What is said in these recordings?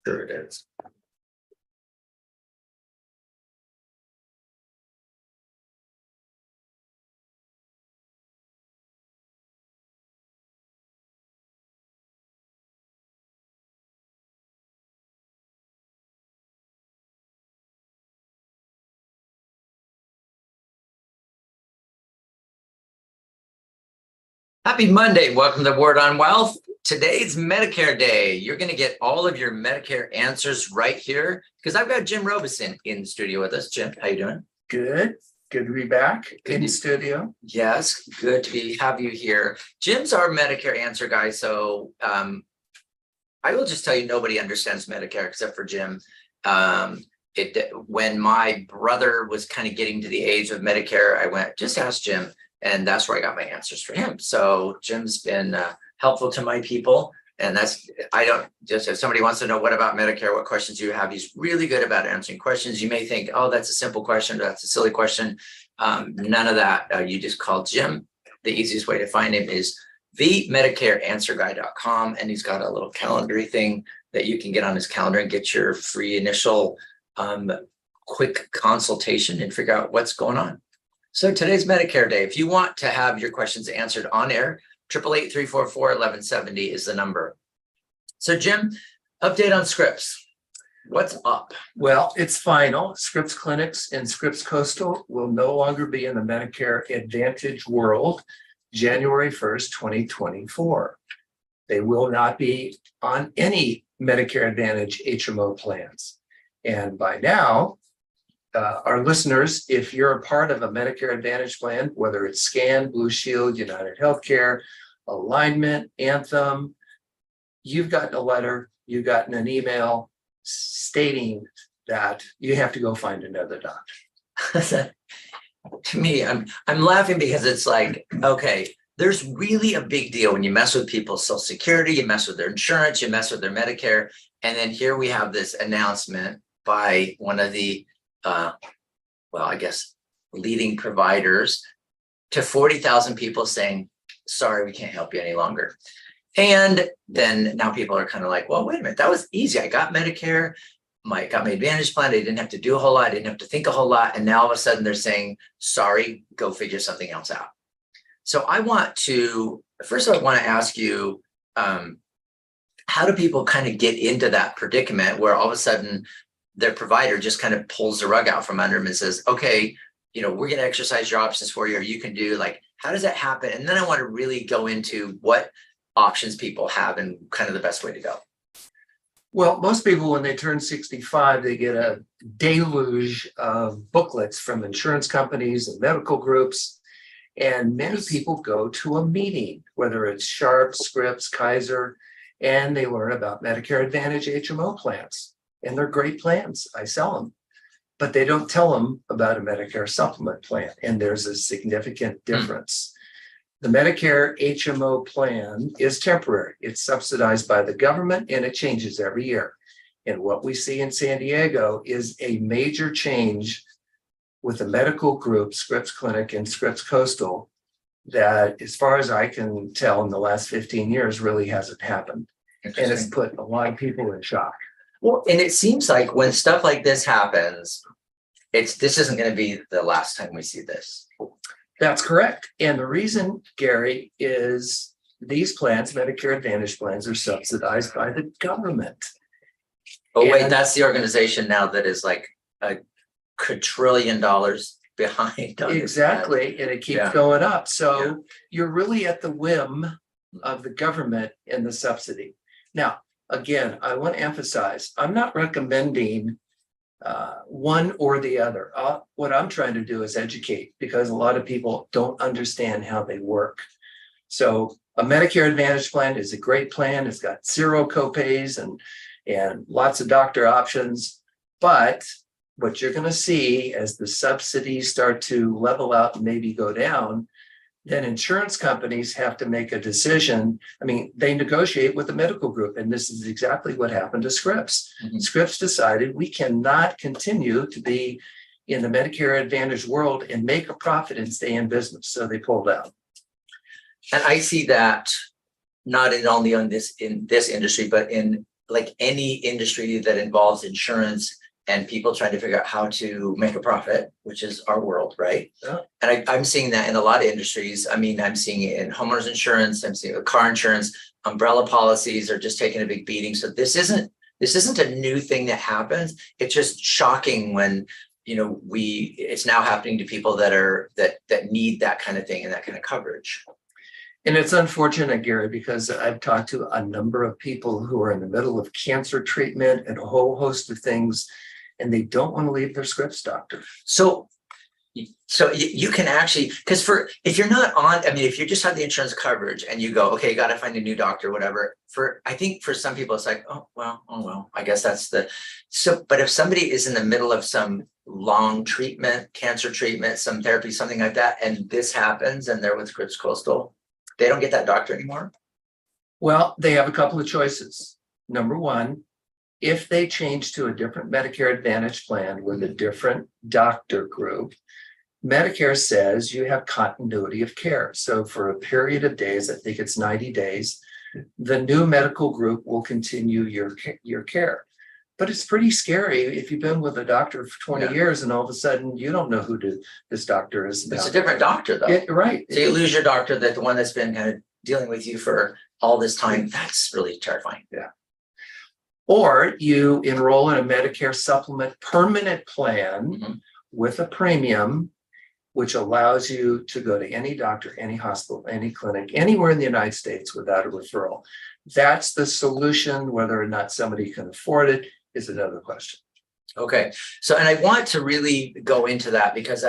Sure it is. Happy Monday. Welcome to Word on Wealth. Today's Medicare Day. You're going to get all of your Medicare answers right here because I've got Jim Robeson in the studio with us. Jim, how you doing? Good. Good to be back in studio. Yes, good to have you here. Jim's our Medicare answer guy. So I will just tell you, nobody understands Medicare except for Jim. When my brother was kind of getting to the age of Medicare, I went, just ask Jim. And that's where I got my answers for him. So Jim's been helpful to my people. And if somebody wants to know what about Medicare, what questions you have, he's really good about answering questions. You may think, oh, that's a simple question, or that's a silly question. None of that. You just call Jim. The easiest way to find him is themedicareanswerguy.com. And he's got a little calendar thing that you can get on his calendar and get your free initial quick consultation and figure out what's going on. So today's Medicare Day. If you want to have your questions answered on air, 888-344-1170 is the number. So Jim, update on Scripps. What's up? Well, it's final. Scripps Clinics and Scripps Coastal will no longer be in the Medicare Advantage world January 1st, 2024. They will not be on any Medicare Advantage HMO plans. And by now, our listeners, if you're a part of a Medicare Advantage plan, whether it's SCAN, Blue Shield, United Healthcare, Alignment, Anthem, you've gotten a letter, you've gotten an email stating that you have to go find another doctor. To me, I'm laughing because it's like, okay, there's really a big deal when you mess with people's Social Security, you mess with their insurance, you mess with their Medicare, and then here we have this announcement by one of the leading providers to 40,000 people saying, sorry, we can't help you any longer. And then now people are kind of like, well, wait a minute, that was easy. I got Medicare, got my Advantage plan. I didn't have to do a whole lot. I didn't have to think a whole lot. And now all of a sudden they're saying, sorry, go figure something else out. So I want to ask you, how do people kind of get into that predicament where all of a sudden their provider just kind of pulls the rug out from under them and says, okay, we're going to exercise your options for you, or you can do, like, how does that happen? And then I want to really go into what options people have and kind of the best way to go. Well, most people, when they turn 65, they get a deluge of booklets from insurance companies and medical groups. And many people go to a meeting, whether it's Sharp, Scripps, Kaiser, and they learn about Medicare Advantage HMO plans. And they're great plans. I sell them. But they don't tell them about a Medicare supplement plan. And there's a significant difference. The Medicare HMO plan is temporary. It's subsidized by the government and it changes every year. And what we see in San Diego is a major change with the medical group, Scripps Clinic and Scripps Coastal, that, as far as I can tell, in the last 15 years really hasn't happened. And it's put a lot of people in shock. Well, and it seems like when stuff like this happens, this isn't going to be the last time we see this. That's correct. And the reason, Gary, is these plans, Medicare Advantage plans, are subsidized by the government. Oh, wait, that's the organization now that is like a quadrillion dollars behind. Exactly. And it keeps going up. So you're really at the whim of the government and the subsidy. Now, again, I want to emphasize, I'm not recommending one or the other. What I'm trying to do is educate, because a lot of people don't understand how they work. So a Medicare Advantage plan is a great plan. It's got zero copays and lots of doctor options. But what you're going to see as the subsidies start to level out and maybe go down, then insurance companies have to make a decision. I mean, they negotiate with the medical group, and this is exactly what happened to Scripps. Mm-hmm. Scripps decided we cannot continue to be in the Medicare Advantage world and make a profit and stay in business. So they pulled out. And I see that not only in this industry, but in like any industry that involves insurance and people trying to figure out how to make a profit, which is our world, right? Yeah. And I'm seeing that in a lot of industries. I mean, I'm seeing it in homeowners insurance, I'm seeing it with car insurance, umbrella policies are just taking a big beating. So this isn't a new thing that happens. It's just shocking when, it's now happening to people that need that kind of thing and that kind of coverage. And it's unfortunate, Gary, because I've talked to a number of people who are in the middle of cancer treatment and a whole host of things, and they don't want to leave their scripts, doctor. So you can actually, because if you're not on, I mean, if you just have the insurance coverage and you go, okay, you got to find a new doctor, whatever. I think for some people, it's like, oh well, I guess but if somebody is in the middle of some long treatment, cancer treatment, some therapy, something like that, and this happens and they're with Scripps Coastal, they don't get that doctor anymore? Well, they have a couple of choices. Number one, if they change to a different Medicare Advantage plan with a different doctor group, Medicare says you have continuity of care. So for a period of days, I think it's 90 days, the new medical group will continue your care. But it's pretty scary if you've been with a doctor for 20 years and all of a sudden you don't know who this doctor is. It's a different doctor though. Right. So you lose your doctor, the one that's been kind of dealing with you for all this time. That's really terrifying. Yeah. Or you enroll in a Medicare supplement permanent plan with a premium, which allows you to go to any doctor, any hospital, any clinic, anywhere in the United States without a referral. That's the solution. Whether or not somebody can afford it is another question. Okay. So, and I want to really go into that because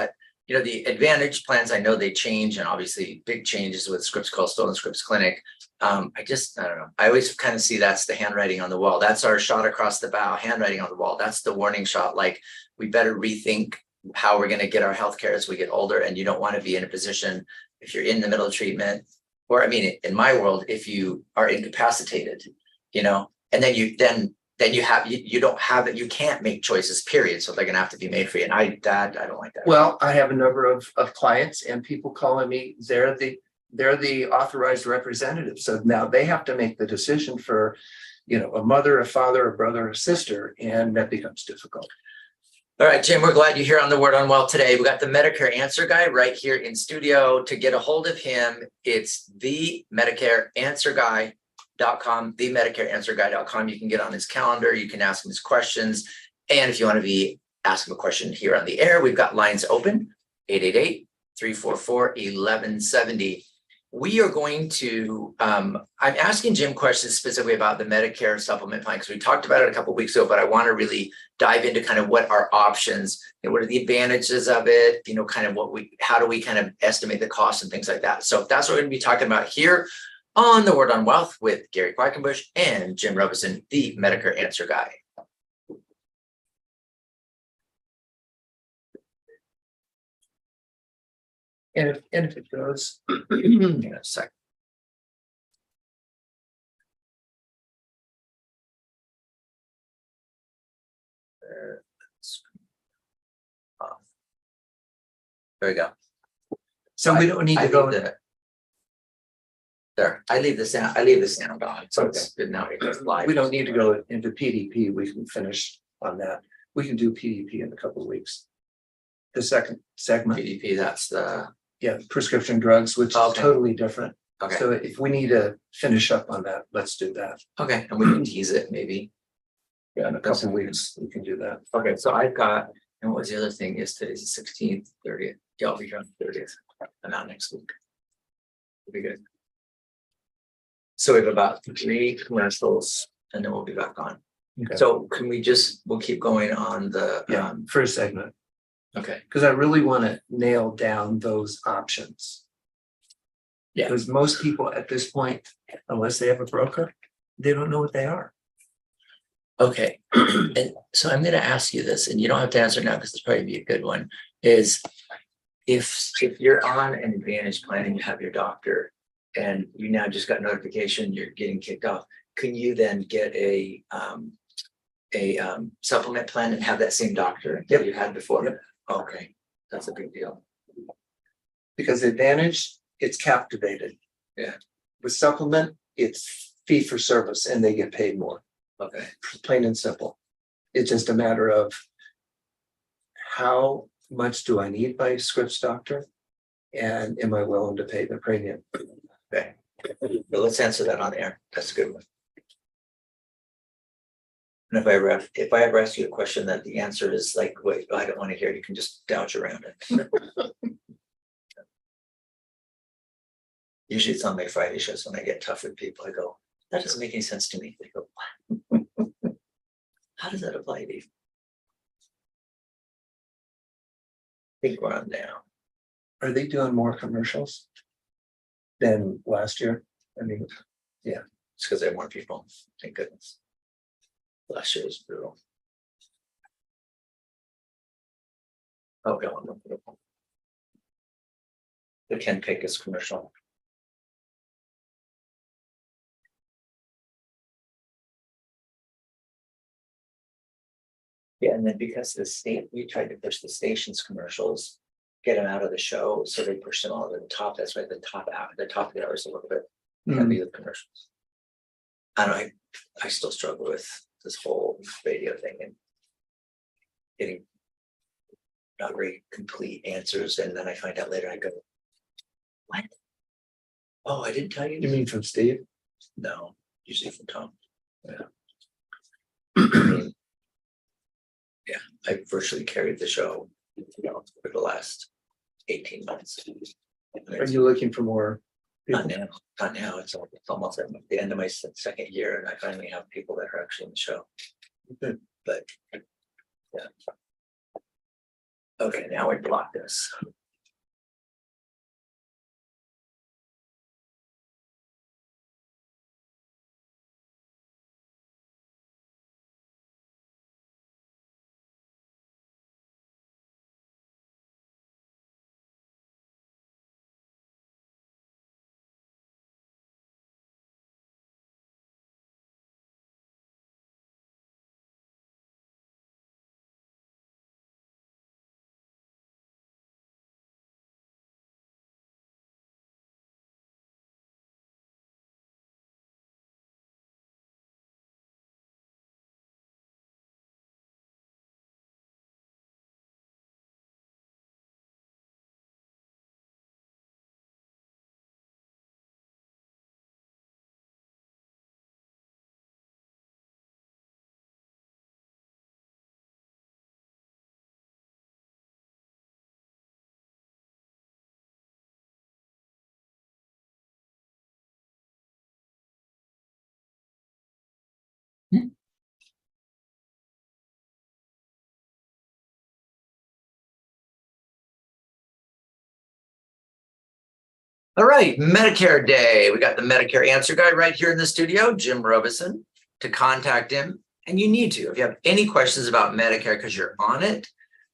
the Advantage plans, I know they change, and obviously big changes with Scripps Coastal and Scripps Clinic. I don't know. I always kind of see that's the handwriting on the wall. That's our shot across the bow, handwriting on the wall. That's the warning shot. Like, we better rethink how we're going to get our healthcare as we get older. And you don't want to be in a position if you're in the middle of treatment, or I mean, in my world, if you are incapacitated, and then you don't have it, you can't make choices, period. So they're going to have to be made for you. And I don't like that. Well, I have a number of clients and people calling me, they're the authorized representative. So now they have to make the decision for, a mother, a father, a brother, a sister, and that becomes difficult. All right, Jim, we're glad you're here on The Word on Wealth today. We got the Medicare Answer Guy right here in studio. To get a hold of him, it's the MedicareAnswerGuy.com, themedicareanswerguy.com. You can get on his calendar. You can ask him his questions. And if you want to ask him a question here on the air, we've got lines open, 888-344-1170. We are going to, I'm asking Jim questions specifically about the Medicare supplement plan, because we talked about it a couple of weeks ago, but I want to really dive into kind of what our options and what are the advantages of it, kind of how do we kind of estimate the cost and things like that. So that's what we're going to be talking about here on The Word on Wealth with Gary Quackenbush and Jim Robeson, the Medicare Answer Guy. And if it goes, in a second. There we go. So we don't need to go there. I leave the sound on. So it's good now. It goes live. We don't need to go into PDP. We can finish on that. We can do PDP in a couple of weeks. The second segment. PDP, that's the prescription drugs, which is totally different. Okay. So if we need to finish up on that, let's do that. Okay. And we can tease it maybe. Yeah, in a couple of weeks, we can do that. Okay. So I've got, and what was the other thing? Is today's the 16th, 30th. Yeah, I'll be here on the 30th. And not next week. It'll be good. So we have about 3 commercials and then we'll be back on. Okay. So can we'll keep going on the first segment. Okay. Because I really want to nail down those options. Yeah. Because most people at this point, unless they have a broker, they don't know what they are. Okay. And so I'm going to ask you this, and you don't have to answer now because it's probably be a good one, is if you're on an Advantage plan and you have your doctor and you now just got notification you're getting kicked off, can you then get a supplement plan and have that same doctor that you had before? Yep. Okay. That's a big deal. Because Advantage, it's captivated. Yeah. With supplement, it's fee for service and they get paid more. Okay. plain and simple. It's just a matter of how much do I need my scripts doctor? And am I willing to pay the premium? Okay. Well, let's answer that on air. That's a good one. And if I ever ask you a question that the answer is like, wait, I don't want to hear, you can just doubt around it. Usually it's on my Friday shows when I get tough with people. I go, that doesn't make any sense to me. They go, what? How does that apply to you? I think we're on now. Are they doing more commercials than last year? I mean, It's because there are more people. Thank goodness. Last year was brutal. Oh, God. The Ken Pecos commercial. Yeah, and then because the state, we tried to push the station's commercials, get them out of the show, so they push them all to the top. That's why the top of the hour is a little bit heavy with commercials. And I still struggle with this whole radio thing and getting not very complete answers, and then I find out later. I go, what? Oh, I didn't tell you. you mean from Steve? No, usually from Tom. Yeah. Yeah, I virtually carried the show, for the last 18 months. Are you looking for more people? Not now. It's almost at the end of my second year, and I finally have people that are actually in the show. Good. But yeah. Okay, now we block this. All right, Medicare Day. We got the Medicare answer guy right here in the studio, Jim Robeson. To contact him, and you need to, if you have any questions about Medicare, because you're on it,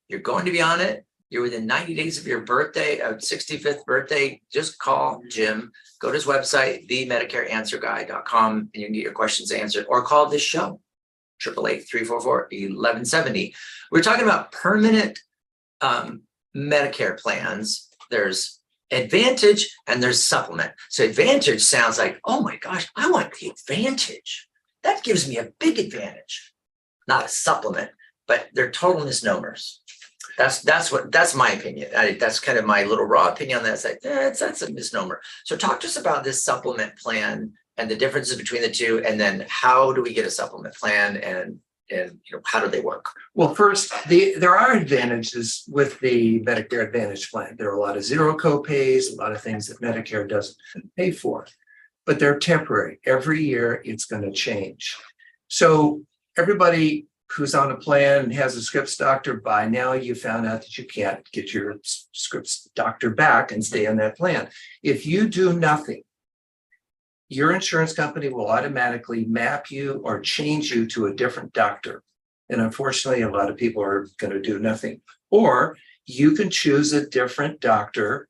you're going to be on it, you're within 90 days of your birthday, 65th birthday, just call Jim, go to his website, themedicareanswerguy.com, and you can get your questions answered, or call this show, 888-344-1170. We're talking about permanent Medicare plans. There's Advantage and there's Supplement. So Advantage sounds like, oh my gosh, I want the Advantage. That gives me a big advantage, not a supplement, but they're total misnomers. That's my opinion. That's kind of my little raw opinion on that. It's like, that's a misnomer. So talk to us about this supplement plan and the differences between the two, and then how do we get a supplement plan, and how do they work? Well, first, there are advantages with the Medicare Advantage plan. There are a lot of zero copays, a lot of things that Medicare doesn't pay for, but they're temporary. Every year it's going to change. So everybody who's on a plan and has a scripts doctor, by now you found out that you can't get your scripts doctor back and stay on that plan. If you do nothing, your insurance company will automatically map you or change you to a different doctor. And unfortunately, a lot of people are going to do nothing. Or you can choose a different doctor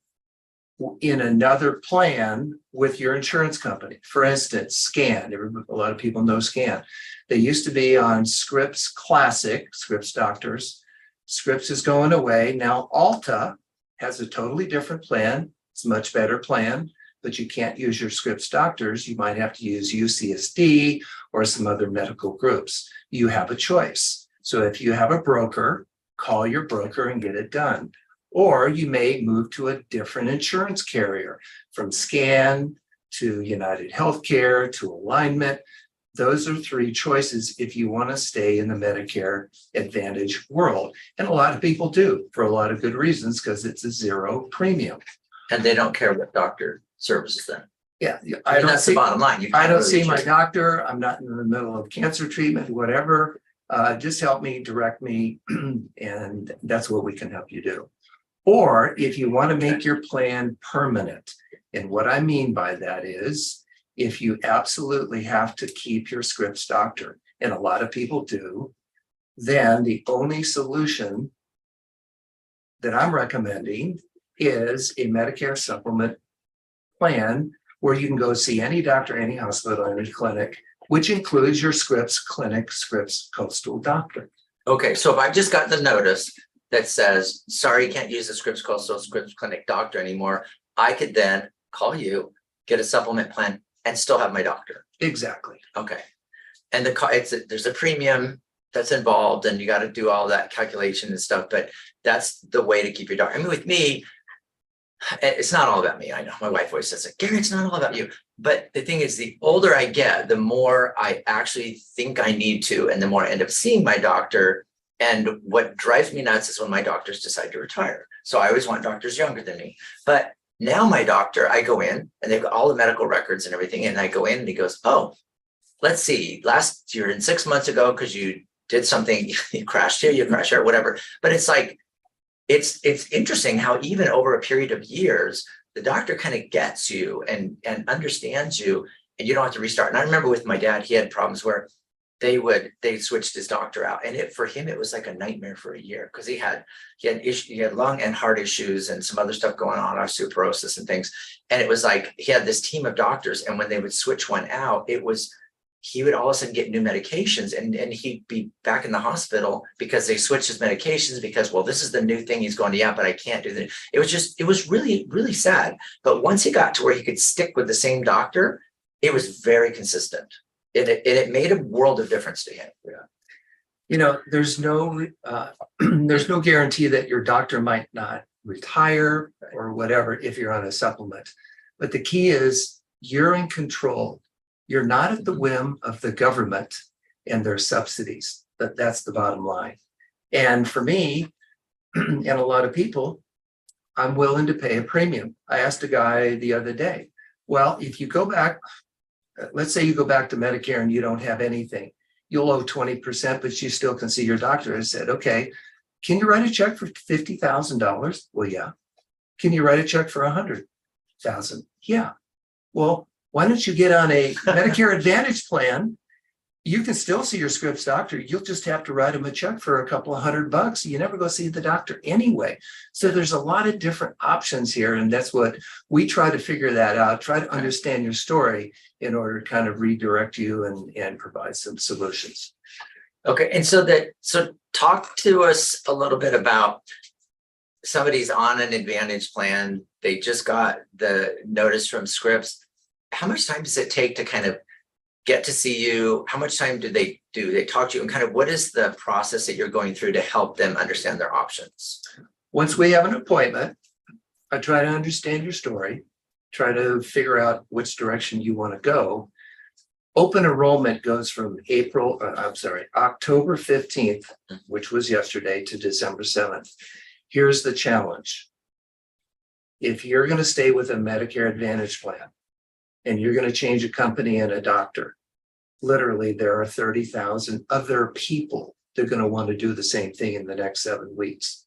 in another plan with your insurance company. For instance, Scan. A lot of people know Scan. They used to be on Scripps Classic, Scripps Doctors. Scripps is going away. Now Alta has a totally different plan. It's a much better plan. but you can't use your Scripps doctors, you might have to use UCSD or some other medical groups. You have a choice. So if you have a broker, call your broker and get it done. Or you may move to a different insurance carrier, from Scan to United Healthcare to Alignment. Those are three choices if you want to stay in the Medicare Advantage world. And a lot of people do, for a lot of good reasons, because it's a zero premium. And they don't care what doctor services them. Yeah, I mean, that's the bottom line. I don't see my doctor. I'm not in the middle of cancer treatment, whatever. Just help me, direct me, and that's what we can help you do. Or if you want to make your plan permanent, and what I mean by that is, if you absolutely have to keep your Scripps doctor, and a lot of people do, then the only solution that I'm recommending is a Medicare supplement plan where you can go see any doctor, any hospital, any clinic, which includes your Scripps clinic, Scripps Coastal doctor. Okay, so if I've just got the notice that says, sorry, you can't use the Scripps Coastal Scripps clinic doctor anymore, I could then call you, get a supplement plan, and still have my doctor. Exactly. Okay. And there's a premium that's involved, and you got to do all that calculation and stuff, but that's the way to keep your doctor. I mean, with me, it's not all about me. I know my wife always says, Gary, it's not all about you. But the thing is, the older I get, the more I actually think I need to, and the more I end up seeing my doctor. And what drives me nuts is when my doctors decide to retire. So I always want doctors younger than me. But now my doctor, I go in and they've got all the medical records and everything. And I go in and he goes, oh, let's see, last year and 6 months ago, because you did something, you crashed here, you crashed here, whatever. But it's like, it's interesting how even over a period of years, the doctor kind of gets you and understands you, and you don't have to restart. And I remember with my dad, he had problems where they switched his doctor out, and for him it was like a nightmare for a year, because he had lung and heart issues and some other stuff going on, osteoporosis and things. And it was like he had this team of doctors, and when they would switch one out, he would all of a sudden get new medications, and he'd be back in the hospital because they switched his medications because, well, this is the new thing. He's going to, yeah, but I can't do that. It was really, really sad. But once he got to where he could stick with the same doctor, it was very consistent. It made a world of difference to him. Yeah. You know, there's no guarantee that your doctor might not retire or whatever if you're on a supplement. But the key is you're in control. You're not at the whim of the government and their subsidies. That's the bottom line. And for me, and a lot of people, I'm willing to pay a premium. I asked a guy the other day, well, if you go back, let's say you go back to Medicare and you don't have anything, you'll owe 20%, but you still can see your doctor. I said, okay, can you write a check for $50,000? Well, yeah. Can you write a check for $100,000? Yeah. Well, why don't you get on a Medicare Advantage plan? You can still see your Scripps doctor. You'll just have to write him a check for a couple of $100. You never go see the doctor anyway. So there's a lot of different options here. And that's what we try to figure that out, try to understand your story in order to kind of redirect you and provide some solutions. Okay. And so talk to us a little bit about somebody's on an Advantage plan. They just got the notice from Scripps. How much time does it take to kind of get to see you? How much time do? They talk to you, and kind of what is the process that you're going through to help them understand their options? Once we have an appointment, I try to understand your story, try to figure out which direction you want to go. Open enrollment goes from October 15th, which was yesterday, to December 7th. Here's the challenge. If you're going to stay with a Medicare Advantage plan, and you're going to change a company and a doctor, literally there are 30,000 other people that are going to want to do the same thing in the next 7 weeks.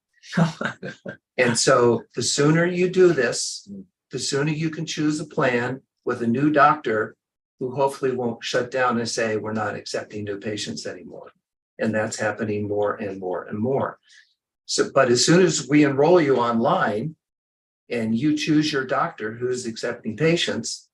And so the sooner you do this, the sooner you can choose a plan with a new doctor who hopefully won't shut down and say, we're not accepting new patients anymore. And that's happening more and more and more. So, but as soon as we enroll you online and you choose your doctor who's accepting patients,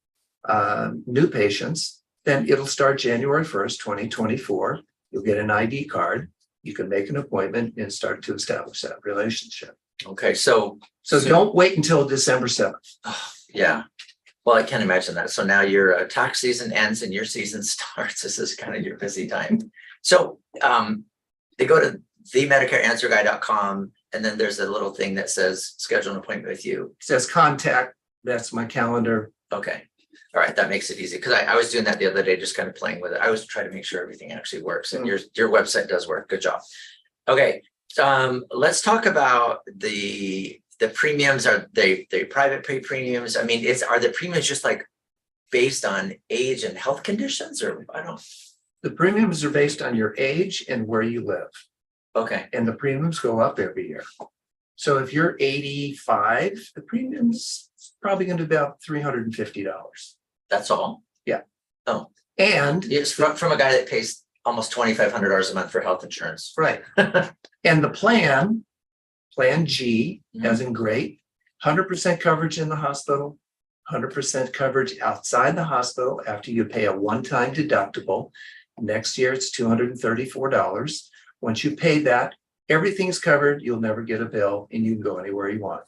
new patients, then it'll start January 1st, 2024. You'll get an ID card. You can make an appointment and start to establish that relationship. Okay. So don't wait until December 7th. Yeah. Well, I can't imagine that. So now your tax season ends and your season starts. This is kind of your busy time. So they go to themedicareanswerguy.com, and then there's a little thing that says schedule an appointment with you. It says contact. That's my calendar. Okay. All right. That makes it easy, because I was doing that the other day, just kind of playing with it. I was trying to make sure everything actually works, and your website does work. Good job. Okay. Let's talk about the premiums. Are they private pay premiums? I mean, are the premiums just like based on age and health conditions, or I don't. The premiums are based on your age and where you live. Okay. And the premiums go up every year. So if you're 85, the premium's probably going to be about $350. That's all? Yeah. Oh. And it's from a guy that pays almost $2,500 a month for health insurance. Right. And the plan G, as in great, 100% coverage in the hospital, 100% coverage outside the hospital after you pay a one-time deductible. Next year, it's $234. Once you pay that, everything's covered. You'll never get a bill, and you can go anywhere you want.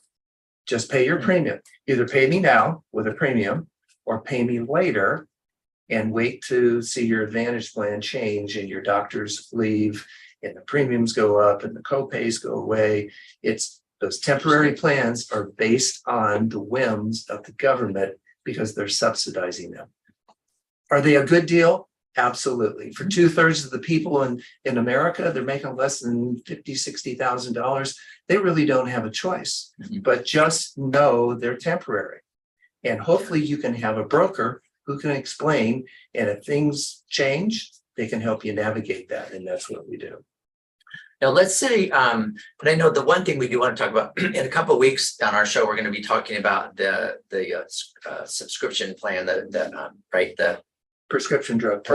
Just pay your premium. Either pay me now with a premium, or pay me later and wait to see your Advantage plan change and your doctors leave and the premiums go up and the copays go away. It's those temporary plans are based on the whims of the government because they're subsidizing them. Are they a good deal? Absolutely. For 2/3 of the people in America, they're making less than $50,000, $60,000. They really don't have a choice, but just know they're temporary. And hopefully you can have a broker who can explain, and if things change, they can help you navigate that. And that's what we do. Now, let's say, and I know the one thing we do want to talk about in a couple of weeks on our show, we're going to be talking about the subscription plan, the Prescription drug.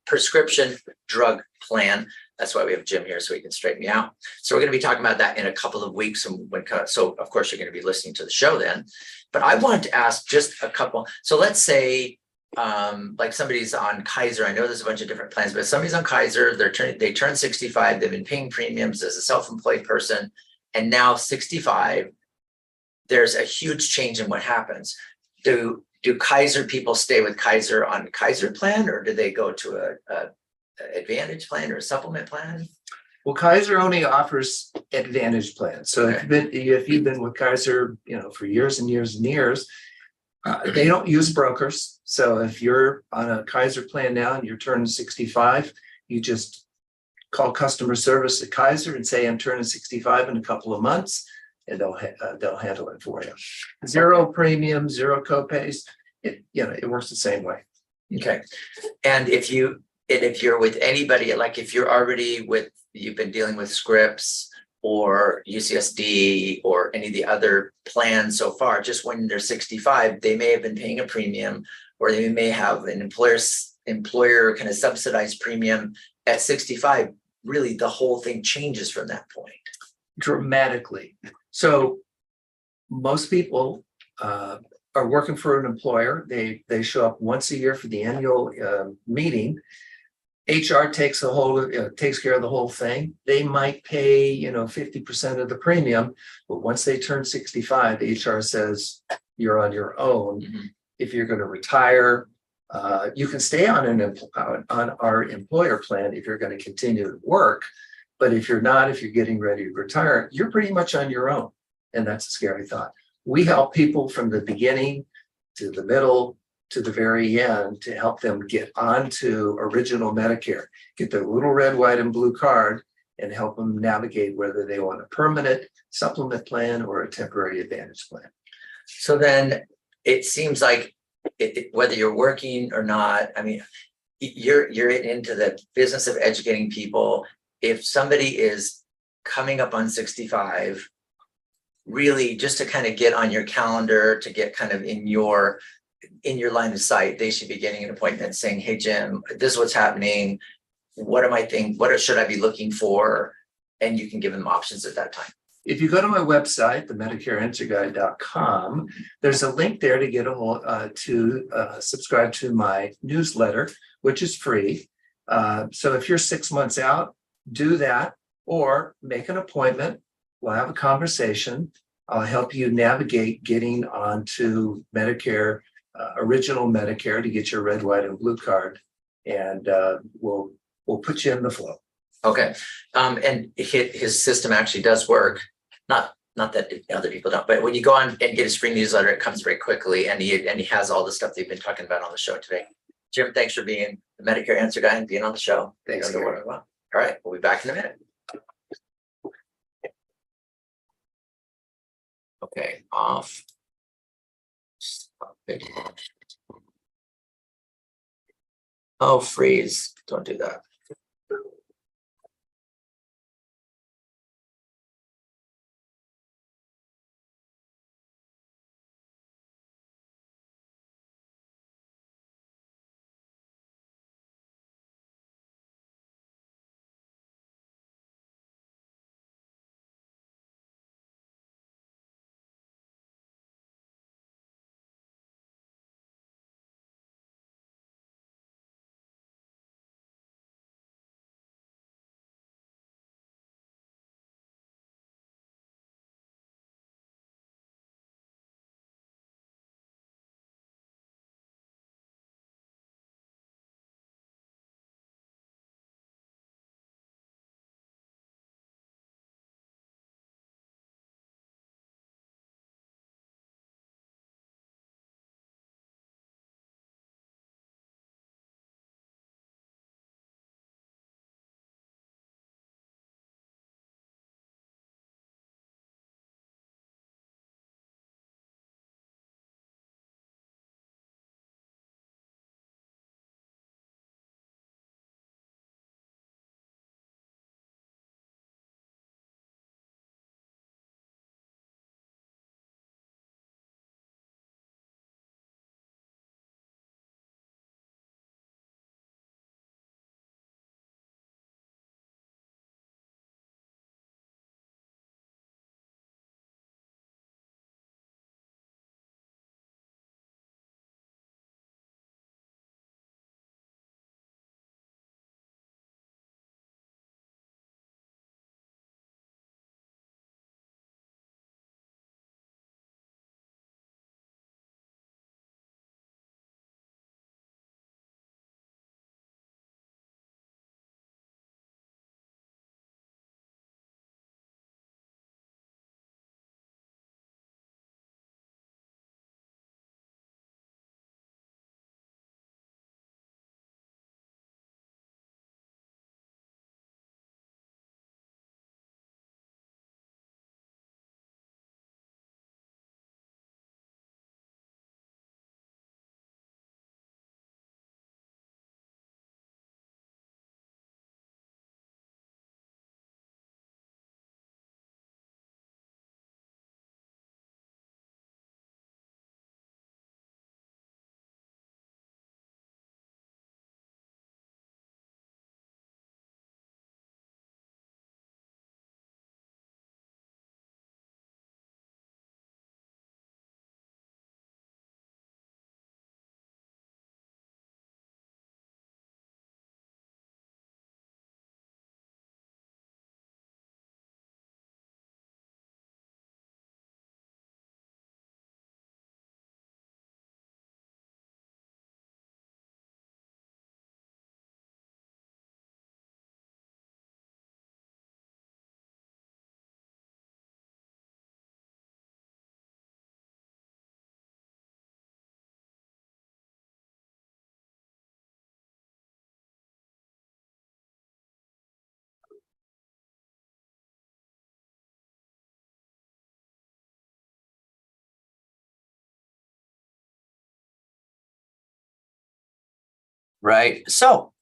Prescription drug plan. That's why we have Jim here, so he can straighten me out. So we're going to be talking about that in a couple of weeks. And so of course you're going to be listening to the show then. But I wanted to ask just a couple. So let's say like somebody's on Kaiser. I know there's a bunch of different plans, but somebody's on Kaiser, they turn 65, they've been paying premiums as a self-employed person, and now 65, there's a huge change in what happens. Do Kaiser people stay with Kaiser on Kaiser plan, or do they go to a Advantage plan or a supplement plan? Well, Kaiser only offers Advantage plans. So if you've been with Kaiser, for years and years and years, they don't use brokers. So if you're on a Kaiser plan now and you're turning 65, you just call customer service at Kaiser and say, I'm turning 65 in a couple of months, and they'll handle it for you. Zero premium, zero copays. It works the same way. Okay. And if you're with anybody, like if you've been dealing with Scripps or UCSD or any of the other plans so far, just when they're 65, they may have been paying a premium, or they may have an employer kind of subsidized premium at 65. Really, the whole thing changes from that point. Dramatically. So most people are working for an employer. They show up once a year for the annual meeting. HR takes care of the whole thing. They might pay 50% of the premium, but once they turn 65, HR says you're on your own. If you're going to retire, you can stay on our employer plan if you're going to continue to work. But if you're not, if you're getting ready to retire, you're pretty much on your own. And that's a scary thought. We help people from the beginning to the middle to the very end to help them get onto original Medicare, get their little red, white, and blue card, and help them navigate whether they want a permanent supplement plan or a temporary Advantage plan. So then it seems like whether you're working or not, I mean, you're into the business of educating people. If somebody is coming up on 65, really just to kind of get on your calendar, to get kind of in your line of sight, they should be getting an appointment saying, hey, Jim, this is what's happening. What should I be looking for? And you can give them options at that time. If you go to my website, the MedicareAnswerGuy.com, there's a link there to get subscribe to my newsletter, which is free. So if you're 6 months out, do that, or make an appointment. We'll have a conversation. I'll help you navigate getting onto Medicare, original Medicare, to get your red, white, and blue card. And we'll put you in the flow. Okay. And his system actually does work. Not that other people don't, but when you go on and get his free newsletter, it comes very quickly, and he has all the stuff they've been talking about on the show today. Jim, thanks for being the Medicare answer guy and being on the show. Thanks. All right, we'll be back in a minute. Okay, off. Stop video. Oh, freeze. Don't do that. Right. So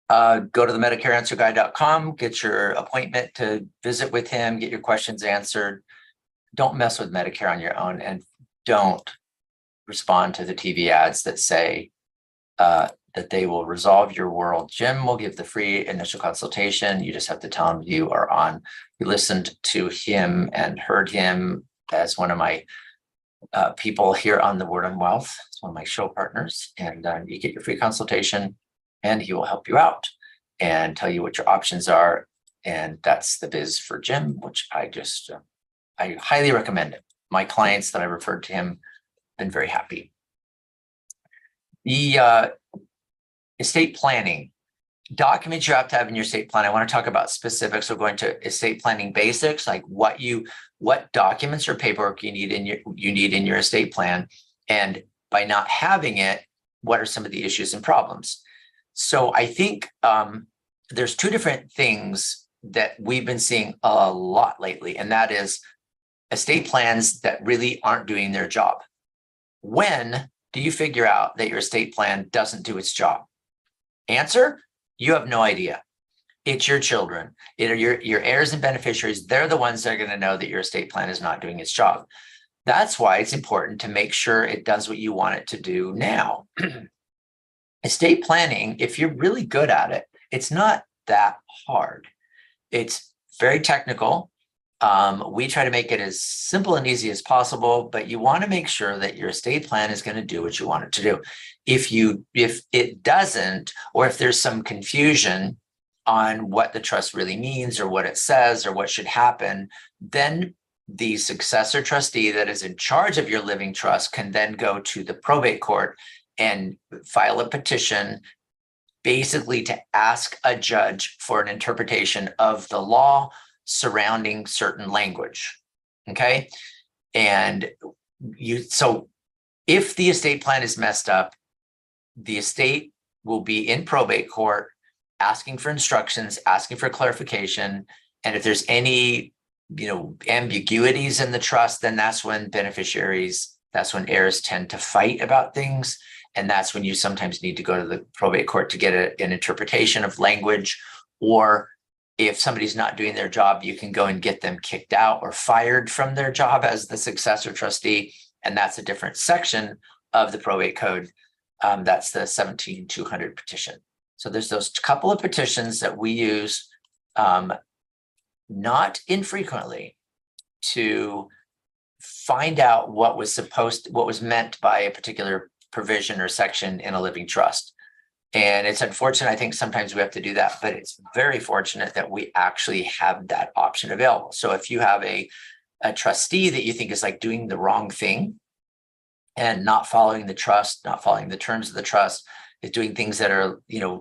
go to the MedicareAnswerGuy.com, get your appointment to visit with him, get your questions answered. Don't mess with Medicare on your own, and don't respond to the TV ads that say that they will resolve your world. Jim will give the free initial consultation. You just have to tell him you are on. We listened to him and heard him as one of my people here on the Word on Wealth. It's one of my show partners, and you get your free consultation, and he will help you out and tell you what your options are. And that's the biz for Jim, which I highly recommend it. my clients that I referred to him been very happy. The estate planning documents you have to have in your estate plan. I want to talk about specifics. So going to estate planning basics, like what documents or paperwork you need in your estate plan, and by not having it, what are some of the issues and problems? So I think there's two different things that we've been seeing a lot lately, and that is estate plans that really aren't doing their job. When do you figure out that your estate plan doesn't do its job? Answer: you have no idea. It's your children, your heirs and beneficiaries. They're the ones that are going to know that your estate plan is not doing its job. That's why it's important to make sure it does what you want it to do now. Estate planning, if you're really good at it, it's not that hard. It's very technical. We try to make it as simple and easy as possible, but you want to make sure that your estate plan is going to do what you want it to do. If it doesn't, or if there's some confusion on what the trust really means or what it says or what should happen, then the successor trustee that is in charge of your living trust can then go to the probate court and file a petition basically to ask a judge for an interpretation of the law surrounding certain language. Okay. And so if the estate plan is messed up, the estate will be in probate court asking for instructions, asking for clarification. And if there's any, ambiguities in the trust, then that's when heirs tend to fight about things. And that's when you sometimes need to go to the probate court to get an interpretation of language. Or if somebody's not doing their job, you can go and get them kicked out or fired from their job as the successor trustee. And that's a different section of the probate code. That's the 17-200 petition. So there's those couple of petitions that we use not infrequently to find out what was meant by a particular provision or section in a living trust. And it's unfortunate. I think sometimes we have to do that, but it's very fortunate that we actually have that option available. So if you have a trustee that you think is like doing the wrong thing and not following the trust, not following the terms of the trust, is doing things that are,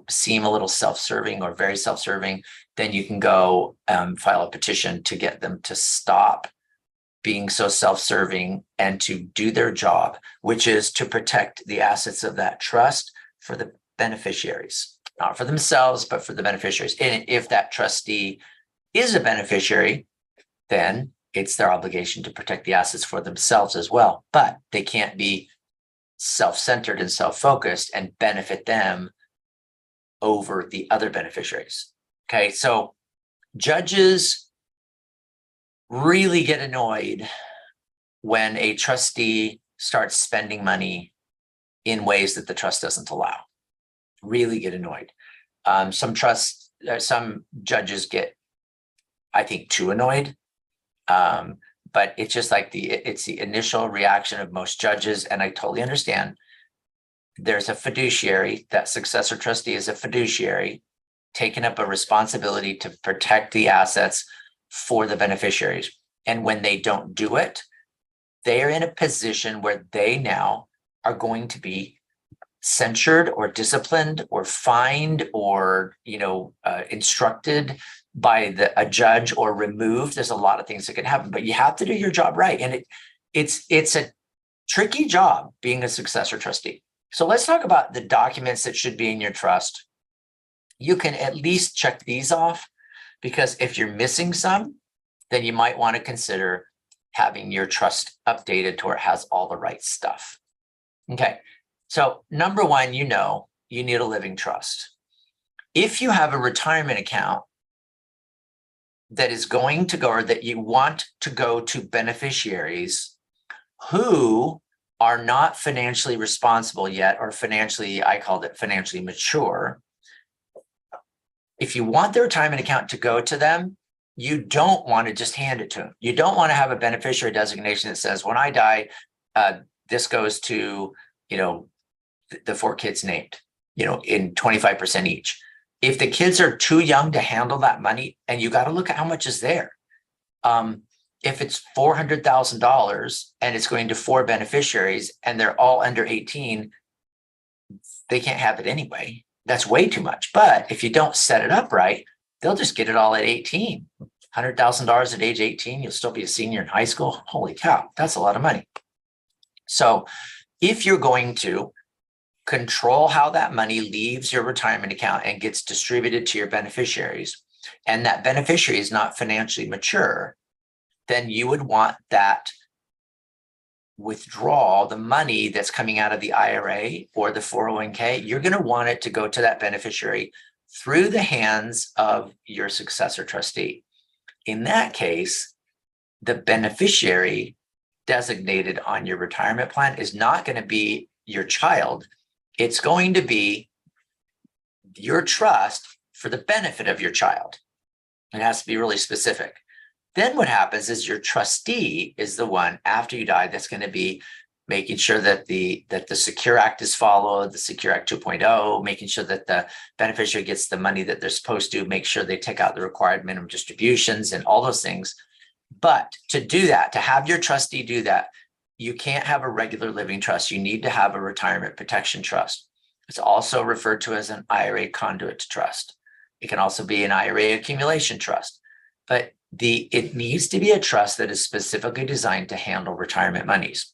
seem a little self-serving or very self-serving, then you can go file a petition to get them to stop being so self-serving and to do their job, which is to protect the assets of that trust for the beneficiaries, not for themselves, but for the beneficiaries. And if that trustee is a beneficiary, then it's their obligation to protect the assets for themselves as well. But they can't be self-centered and self-focused and benefit them over the other beneficiaries. Okay, so judges really get annoyed when a trustee starts spending money in ways that the trust doesn't allow. Really get annoyed. Some judges get, I think, too annoyed. But it's just like it's the initial reaction of most judges, and I totally understand. There's a fiduciary, that successor trustee is a fiduciary, taking up a responsibility to protect the assets for the beneficiaries. And when they don't do it, they're in a position where they now are going to be censured or disciplined or fined or instructed by a judge or removed. There's a lot of things that can happen, but you have to do your job right. And it's a tricky job being a successor trustee. So let's talk about the documents that should be in your trust. You can at least check these off, because if you're missing some, then you might want to consider having your trust updated to where it has all the right stuff. Okay. So number one, you need a living trust. If you have a retirement account that is going to go, or that you want to go to beneficiaries who are not financially responsible yet, or I called it financially mature. If you want the retirement account to go to them, you don't want to just hand it to them. You don't want to have a beneficiary designation that says, when I die, this goes to, the 4 kids named, in 25% each. If the kids are too young to handle that money, and you got to look at how much is there. If it's $400,000 and it's going to 4 beneficiaries and they're all under 18, they can't have it anyway. That's way too much. But if you don't set it up right, they'll just get it all at 18. $100,000 at age 18, you'll still be a senior in high school. Holy cow, that's a lot of money. So if you're going to control how that money leaves your retirement account and gets distributed to your beneficiaries, and that beneficiary is not financially mature, then you would want that withdrawal, the money that's coming out of the IRA or the 401k, you're going to want it to go to that beneficiary through the hands of your successor trustee. In that case, the beneficiary designated on your retirement plan is not going to be your child. It's going to be your trust for the benefit of your child. It has to be really specific. Then what happens is your trustee is the one after you die that's going to be making sure that the Secure Act is followed, the Secure Act 2.0, making sure that the beneficiary gets the money that they're supposed to, make sure they take out the required minimum distributions and all those things. But to do that, to have your trustee do that, you can't have a regular living trust. You need to have a retirement protection trust. It's also referred to as an IRA conduit trust. It can also be an IRA accumulation trust. But it needs to be a trust that is specifically designed to handle retirement monies.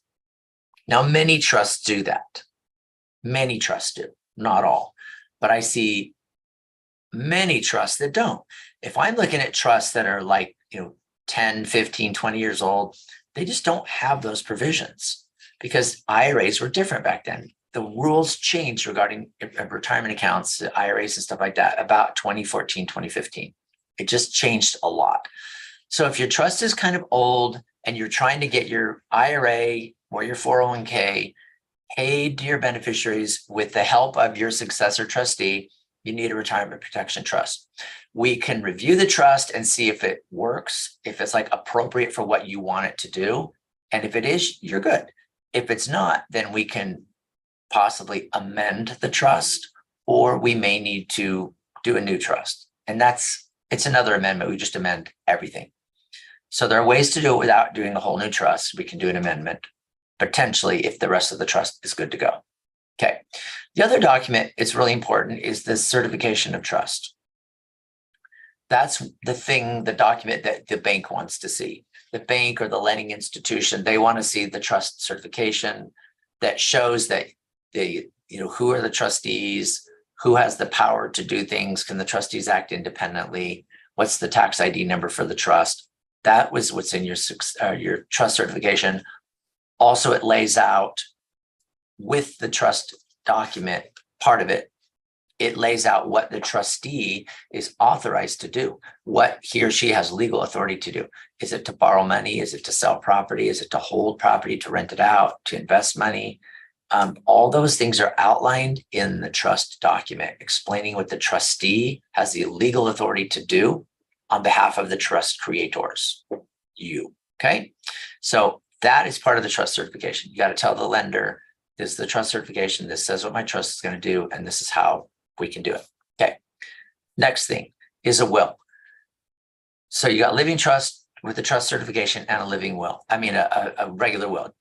Now, many trusts do that. Many trusts do, not all. But I see many trusts that don't. If I'm looking at trusts that are like, 10, 15, 20 years old, they just don't have those provisions because IRAs were different back then. The rules changed regarding retirement accounts, IRAs and stuff like that about 2014, 2015. It just changed a lot. So if your trust is kind of old and you're trying to get your IRA or your 401k paid to your beneficiaries with the help of your successor trustee, you need a retirement protection trust. We can review the trust and see if it works, if it's like appropriate for what you want it to do. And if it is, you're good. If it's not, then we can possibly amend the trust, or we may need to do a new trust. And it's another amendment. We just amend everything. So there are ways to do it without doing a whole new trust. We can do an amendment, potentially, if the rest of the trust is good to go. Okay. The other document is really important is the certification of trust. That's the document that the bank wants to see. The bank or the lending institution, they want to see the trust certification that shows that who are the trustees, who has the power to do things, can the trustees act independently, what's the tax ID number for the trust. That was what's in your trust certification. Also, it lays out with the trust document, part of it, it lays out what the trustee is authorized to do, what he or she has legal authority to do. Is it to borrow money? Is it to sell property? Is it to hold property, to rent it out, to invest money? All those things are outlined in the trust document, explaining what the trustee has the legal authority to do on behalf of the trust creators, you, okay? So that is part of the trust certification. You got to tell the lender, this is the trust certification, this says what my trust is going to do, and this is how we can do it. Okay. Next thing is a will. So you got living trust with the trust certification and a living will. I mean, a regular will,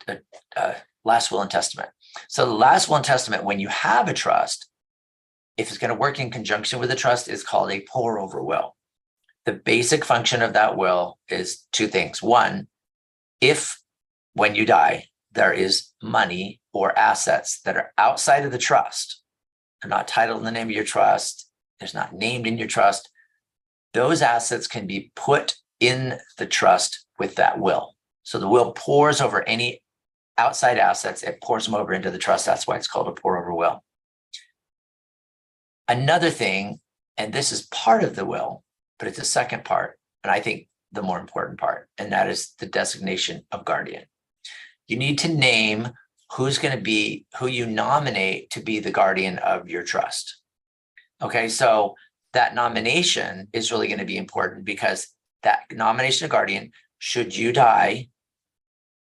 a last will and testament. So the last will and testament, when you have a trust, if it's going to work in conjunction with a trust, is called a pour over will. The basic function of that will is two things. One, if when you die, there is money or assets that are outside of the trust, they're not titled in the name of your trust, there's not named in your trust, those assets can be put in the trust with that will. So the will pours over any outside assets, it pours them over into the trust. That's why it's called a pour over will. Another thing, and this is part of the will, but it's a second part, and I think the more important part, and that is the designation of guardian. You need to name who's going to be, who you nominate to be the guardian of your trust. Okay, so that nomination is really going to be important because that nomination of guardian, should you die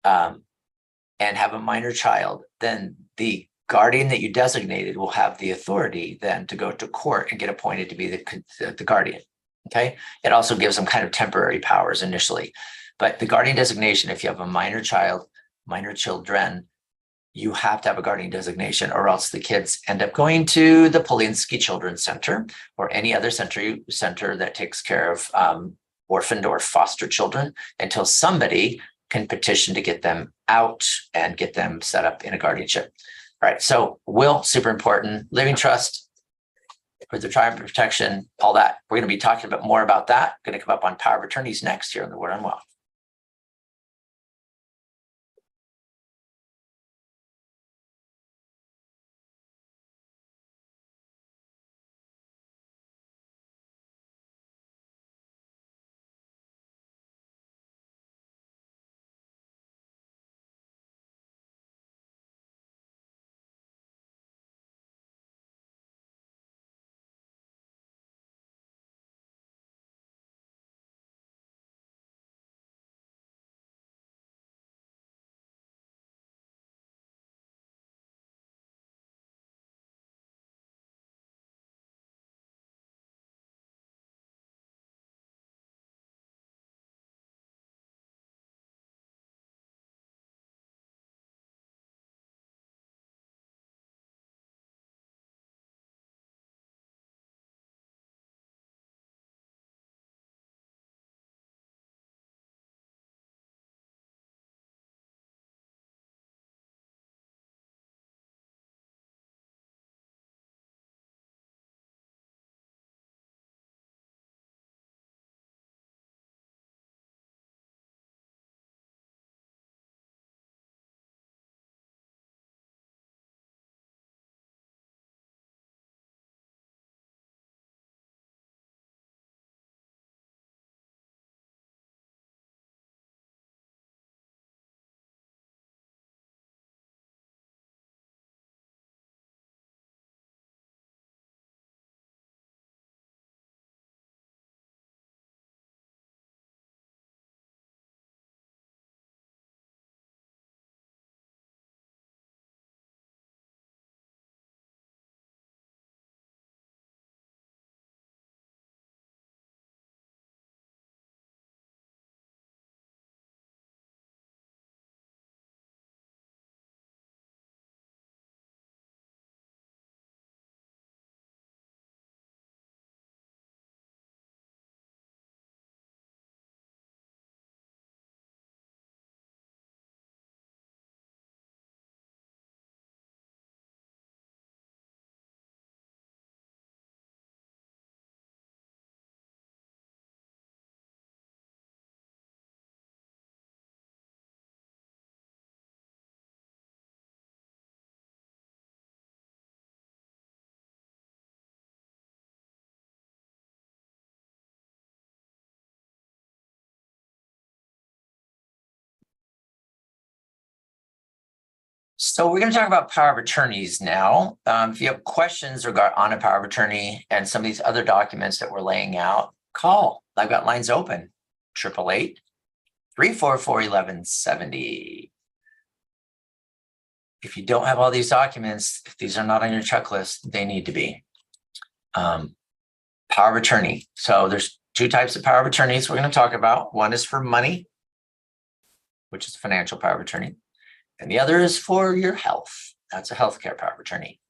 and have a minor child, then the guardian that you designated will have the authority then to go to court and get appointed to be the guardian. Okay, it also gives them kind of temporary powers initially. But the guardian designation, if you have a minor child, minor children, you have to have a guardian designation, or else the kids end up going to the Polinsky Children's Center or any other center that takes care of orphaned or foster children until somebody can petition to get them out and get them set up in a guardianship. All right, so will, super important. Living trust for the child protection, all that. We're going to be talking a bit more about that. Going to come up on power of attorneys next here on the Word on Wealth. So we're going to talk about power of attorneys now. If you have questions on a power of attorney and some of these other documents that we're laying out, call. I've got lines open, 888-344-1170. If you don't have all these documents, if these are not on your checklist, they need to be. Power of attorney. So there's two types of power of attorneys we're going to talk about. One is for money, which is financial power of attorney. And the other is for your health. That's a healthcare power of attorney.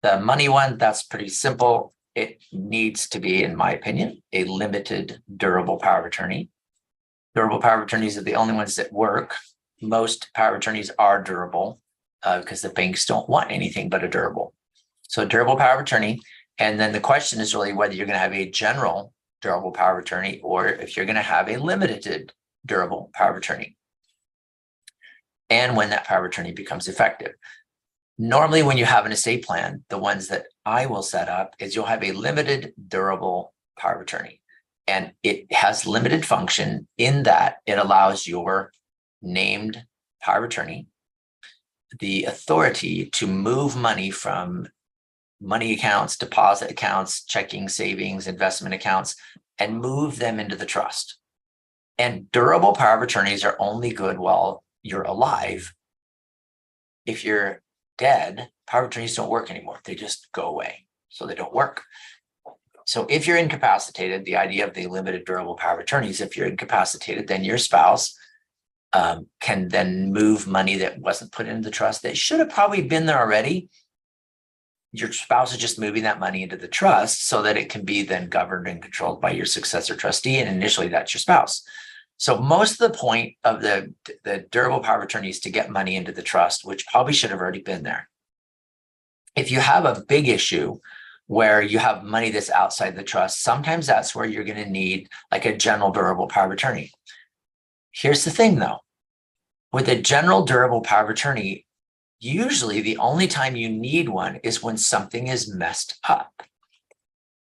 The money one, that's pretty simple. It needs to be, in my opinion, a limited durable power of attorney. Durable power of attorneys are the only ones that work. Most power of attorneys are durable because the banks don't want anything but a durable. So durable power of attorney. And then the question is really whether you're going to have a general durable power of attorney or if you're going to have a limited durable power of attorney. And when that power of attorney becomes effective. Normally, when you have an estate plan, the ones that I will set up is you'll have a limited durable power of attorney. And it has limited function in that it allows your named power of attorney the authority to move money from money accounts, deposit accounts, checking, savings, investment accounts, and move them into the trust. And durable power of attorneys are only good while you're alive. If you're dead, power of attorneys don't work anymore. They just go away. So they don't work. So if you're incapacitated, the idea of the limited durable power of attorney is if you're incapacitated, then your spouse can then move money that wasn't put into the trust that should have probably been there already. Your spouse is just moving that money into the trust so that it can be then governed and controlled by your successor trustee. And initially that's your spouse. So most of the point of the durable power of attorney is to get money into the trust, which probably should have already been there. If you have a big issue where you have money that's outside the trust, sometimes that's where you're going to need like a general durable power of attorney. Here's the thing though, with a general durable power of attorney, usually the only time you need one is when something is messed up.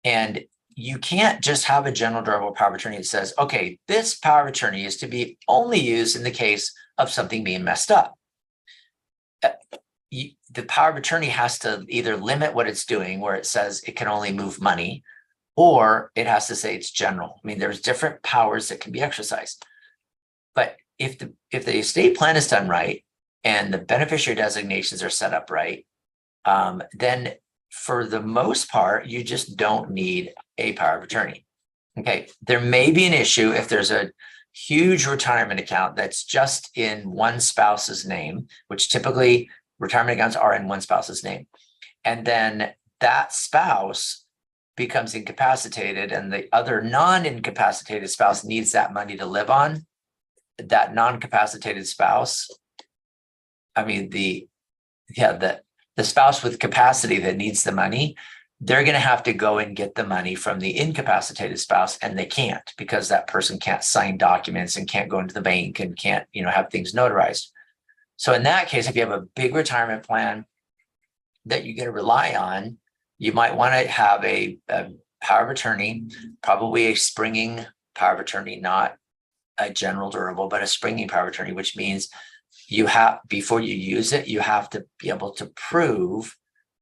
And you can't just have a general durable power of attorney that says, okay, this power of attorney is to be only used in the case of something being messed up. The power of attorney has to either limit what it's doing, where it says it can only move money, or it has to say it's general. I mean, there's different powers that can be exercised. But if the estate plan is done right and the beneficiary designations are set up right, then for the most part, you just don't need a power of attorney. Okay, there may be an issue if there's a huge retirement account that's just in one spouse's name, which typically retirement accounts are in one spouse's name. And then that spouse becomes incapacitated and the other non-incapacitated spouse needs that money to live on. That non-capacitated spouse, I mean, the spouse with capacity that needs the money, they're going to have to go and get the money from the incapacitated spouse, and they can't because that person can't sign documents and can't go into the bank and can't, have things notarized. So in that case, if you have a big retirement plan that you're going to rely on, you might want to have a power of attorney, probably a springing power of attorney, not a general durable, but a springing power of attorney, which means you have, before you use it, you have to be able to prove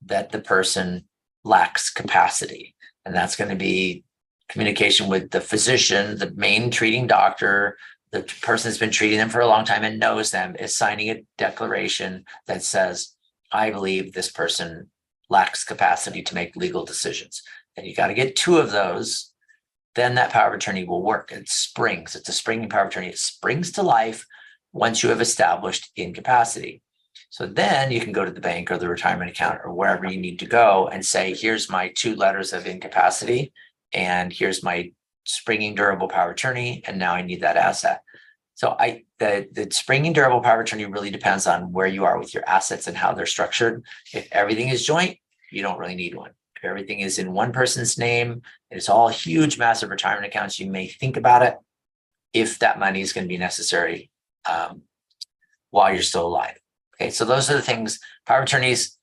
that the person lacks capacity. And that's going to be communication with the physician, the main treating doctor, the person that's been treating them for a long time and knows them, is signing a declaration that says, I believe this person lacks capacity to make legal decisions. And you got to get 2 of those, then that power of attorney will work. It springs. It's a springing power of attorney. It springs to life once you have established incapacity. So then you can go to the bank or the retirement account or wherever you need to go and say, here's my 2 letters of incapacity, and here's my springing durable power of attorney, and now I need that asset. So the springing durable power of attorney really depends on where you are with your assets and how they're structured. If everything is joint, you don't really need one. If everything is in one person's name, and it's all huge, massive retirement accounts, you may think about it if that money is going to be necessary while you're still alive. Okay, so those are the things. Power of attorneys,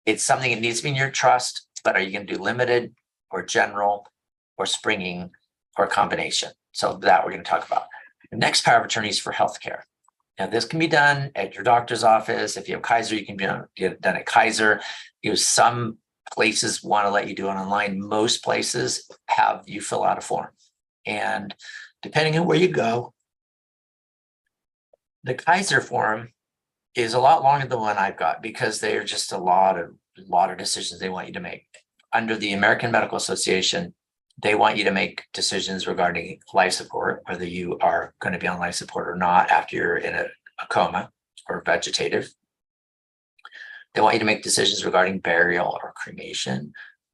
it's something that needs to be in your trust, but are you going to do limited or general or springing or a combination? So that we're going to talk about. The next power of attorney is for healthcare. Now, this can be done at your doctor's office. If you have Kaiser, you can get it done at Kaiser. Some places want to let you do it online. Most places have you fill out a form. And depending on where you go, the Kaiser form is a lot longer than the one I've got because they are just a lot of decisions they want you to make. Under the American Medical Association, they want you to make decisions regarding life support, whether you are going to be on life support or not after you're in a coma or vegetative. They want you to make decisions regarding burial or cremation,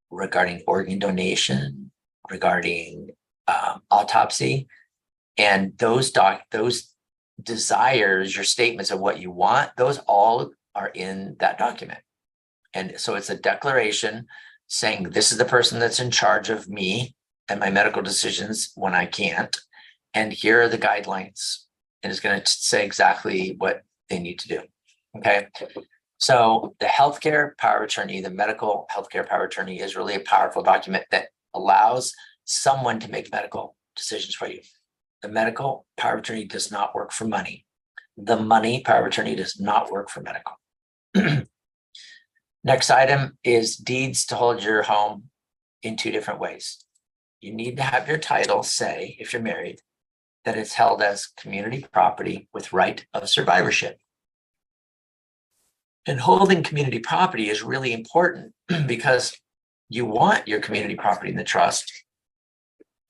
regarding organ donation, regarding autopsy. And those desires, your statements of what you want, those all are in that document. And so it's a declaration saying this is the person that's in charge of me and my medical decisions when I can't. And here are the guidelines. And it's going to say exactly what they need to do. Okay. So the healthcare power of attorney, the medical healthcare power of attorney, is really a powerful document that allows someone to make medical decisions for you. The medical power of attorney does not work for money. The money power of attorney does not work for medical. Next item is deeds to hold your home in 2 different ways. You need to have your title say, if you're married, that it's held as community property with right of survivorship. And holding community property is really important because you want your community property in the trust.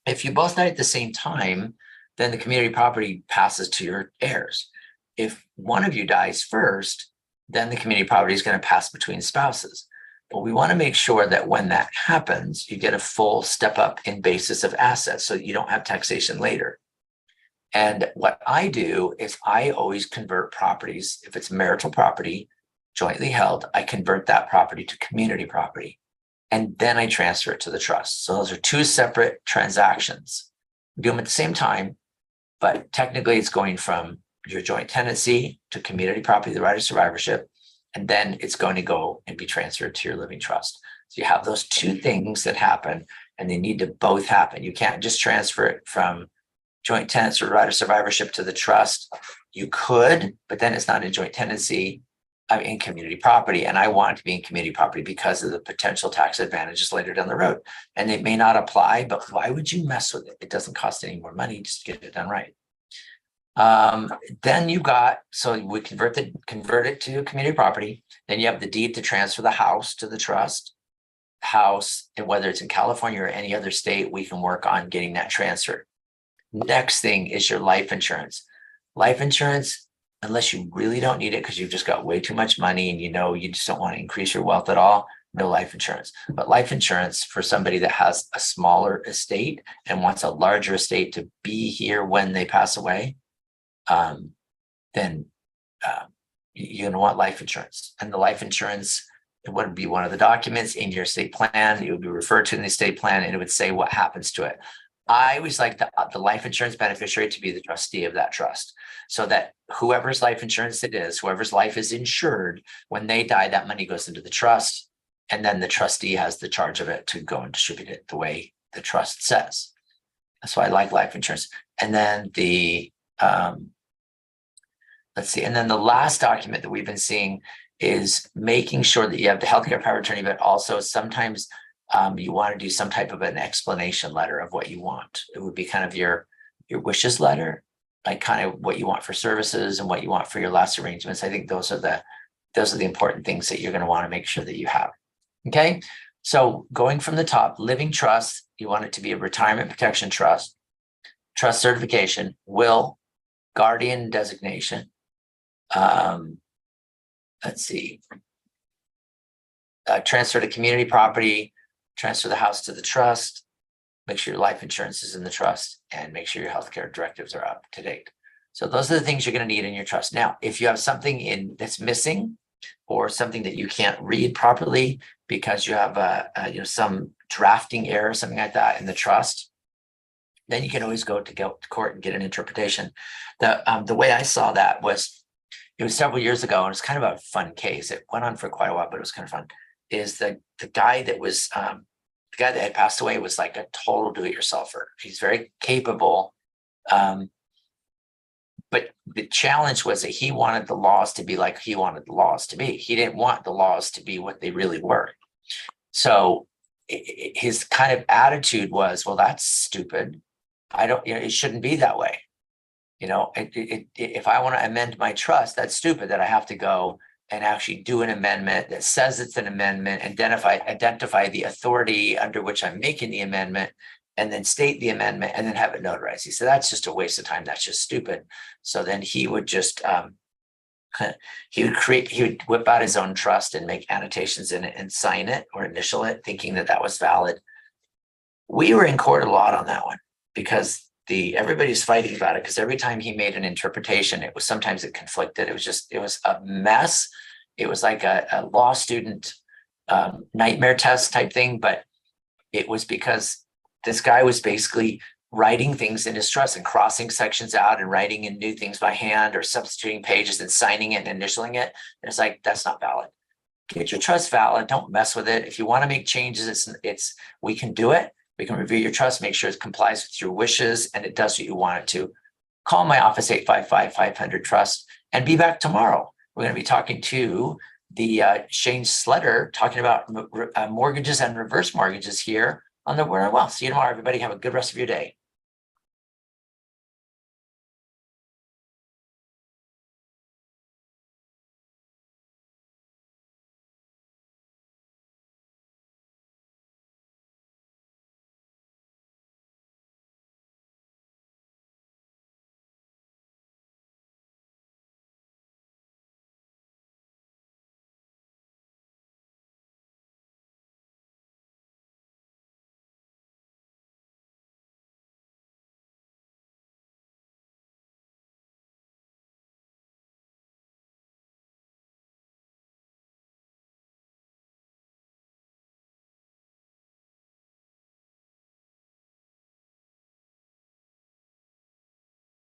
If you both die at the same time, then the community property passes to your heirs. If one of you dies first, then the community property is going to pass between spouses. But we want to make sure that when that happens, you get a full step up in basis of assets so you don't have taxation later. And what I do is I always convert properties. If it's marital property, jointly held, I convert that property to community property. And then I transfer it to the trust. So those are two separate transactions. We do them at the same time, but technically it's going from your joint tenancy to community property, the right of survivorship, and then it's going to go and be transferred to your living trust. So you have those two things that happen, and they need to both happen. You can't just transfer it from joint tenants or right of survivorship to the trust. You could, but then it's not in joint tenancy. I'm in community property, and I want it to be in community property because of the potential tax advantages later down the road. And it may not apply, but why would you mess with it? It doesn't cost any more money, just get it done right. Then you got, so we convert it to community property. Then you have the deed to transfer the house to the trust. House, and whether it's in California or any other state, we can work on getting that transferred. Next thing is your life insurance. Life insurance, unless you really don't need it because you've just got way too much money and you just don't want to increase your wealth at all, no life insurance. But life insurance for somebody that has a smaller estate and wants a larger estate to be here when they pass away, then you're going to want life insurance. And the life insurance, it would be one of the documents in your estate plan. It would be referred to in the estate plan, and it would say what happens to it. I always like the life insurance beneficiary to be the trustee of that trust, so that whoever's life insurance it is, whoever's life is insured, when they die, that money goes into the trust, and then the trustee has the charge of it to go and distribute it the way the trust says. That's why I like life insurance. And then and then the last document that we've been seeing is making sure that you have the healthcare power of attorney, but also sometimes you want to do some type of an explanation letter of what you want. It would be kind of your wishes letter, like kind of what you want for services and what you want for your last arrangements. I think those are the important things that you're going to want to make sure that you have. Okay. So going from the top, living trust, you want it to be a retirement protection trust, trust certification, will, guardian designation. Let's see. Transfer to community property, transfer the house to the trust, make sure your life insurance is in the trust, and make sure your healthcare directives are up to date. So those are the things you're going to need in your trust. Now, if you have something that's missing or something that you can't read properly because you have some drafting error, something like that in the trust, then you can always go to court and get an interpretation. The way I saw that was, it was several years ago, and it's kind of a fun case. It went on for quite a while, but it was kind of fun. Is the guy that was the guy that had passed away was like a total do-it-yourselfer. He's very capable, but the challenge was that he wanted the laws to be like he wanted the laws to be. He didn't want the laws to be what they really were. So his kind of attitude was, well, that's stupid. It shouldn't be that way. If I want to amend my trust, that's stupid that I have to go and actually do an amendment that says it's an amendment, identify the authority under which I'm making the amendment, and then state the amendment and then have it notarized. He said, that's just a waste of time. That's just stupid. So then he would just, he would whip out his own trust and make annotations in it and sign it or initial it, thinking that that was valid. We were in court a lot on that one because everybody's fighting about it, because every time he made an interpretation, sometimes it conflicted. It was a mess. It was like a law student nightmare test type thing, but it was because this guy was basically writing things in his trust and crossing sections out and writing in new things by hand or substituting pages and signing it and initialing it. And it's like, that's not valid. Get your trust valid. Don't mess with it. If you want to make changes, we can do it. We can review your trust, make sure it complies with your wishes, and it does what you want it to. Call my office, 855-500-TRUST, and be back tomorrow. We're going to be talking to the Shane Sletter, talking about mortgages and reverse mortgages here on the Where and Well. See you tomorrow, everybody. Have a good rest of your day.